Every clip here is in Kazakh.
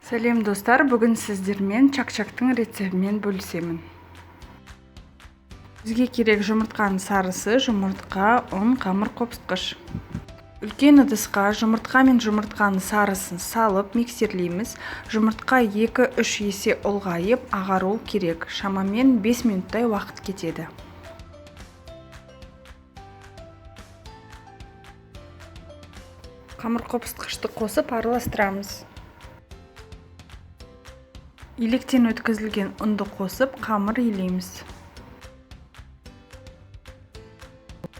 Сәлем достар, бүгін сіздермен чак-чактың рецептімен бөлісемін. Бізге керек жұмыртқаның сарысы, жұмыртқа, ұн, қамыр қопсытқыш. Үлкен ыдысқа жұмыртқа мен жұмыртқаның сарысын салып миксерлейміз. Жұмыртқа 2-3 есе ұлғайып, ағару керек. Шамамен 5 минуттай уақыт кетеді. Қамыр қопсытқышты қосып араластырамыз. Електен өткізілген ұнды қосып, қамыр илейміз.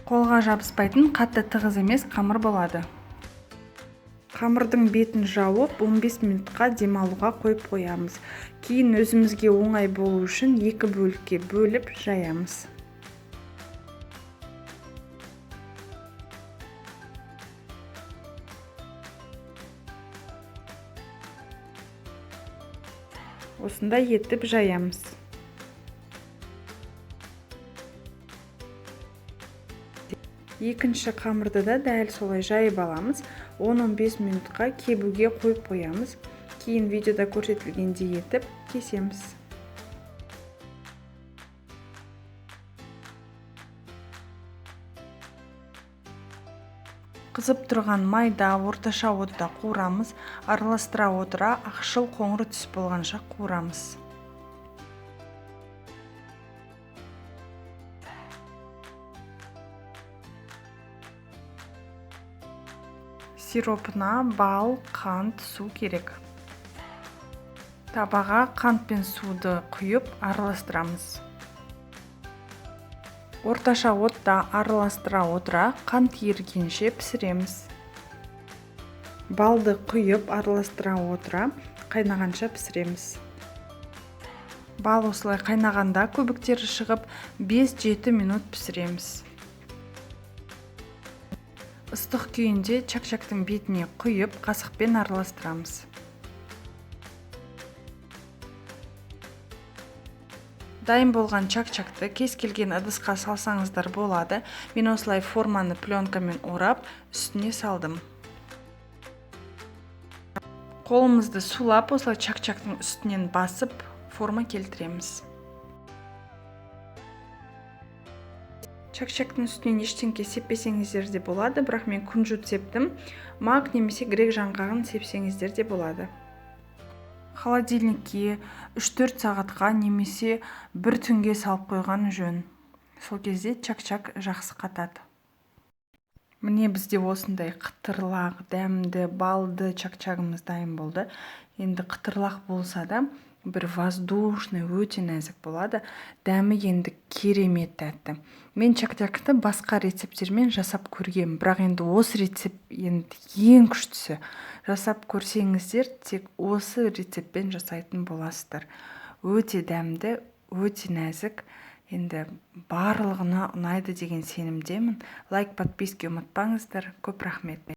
Қолға жабыспайтын, қатты тығыз емес қамыр болады. Қамырдың бетін жауып, 15 минутқа демалуға қойып қоямыз. Кейін өзімізге оңай болу үшін 2 бөлікке бөліп жаямыз. Осындай етіп жаямыз. Екінші қамырды да дәл солай жайып аламыз. 10-15 минутқа кебуге қойып қоямыз. Кейін видеода көрсетілгендей етіп кесеміз. Қызып тұрған майда орташа отта қуырамыз. Араластыра отыра ақшыл қоңыр түс болғанша қуырамыз. Сиропына бал, қант, су керек. Табаға қант пен суды құйып араластырамыз. Орташа отта араластыра отыра қант ерігенше пісіреміз. Балды құйып араластыра отыра қайнағанша пісіреміз. Бал осылай қайнағанда көбіктері шығып 5-7 минут пісіреміз. Ыстық күйінде чак-чактың бетіне құйып, қасықпен араластырамыз. Дайын болған чак-чакты кез келген ыдысқа салсаңыздар болады. Мен осылай форманы пленкамен орап, үстіне салдым. Қолымызды сулап, осылай чак-чактың үстінен басып, форма келтіреміз. Чак-чактың үстінен ештеңке сеппесеңіздер де болады, бірақ мен күнжіт септім. Мак немесе грек жаңғағын сепсеңіздер де болады. Холодильникке 3-4 сағатқа немесе 1 түнге салып қойған жөн. Сол кезде чак-чак жақсы қатады. Міне бізде осындай қытырлақ, дәмді, балды чак-чагымыз дайын болды. Енді қытырлақ болса да, бір воздушный, өте нәзік болады. Дәмі енді керемет тәтті. Мен чак-чакты басқа рецепттермен жасап көргем, бірақ енді осы рецепт енді ең күштісі. Жасап көрсеңіздер, тек осы рецептпен жасайтын боласыздар. Өте дәмді, өте нәзік. Енді барлығына ұнайды деген сенімдемін. Лайк, подписка ұмытпаңыздар. Көп рахмет.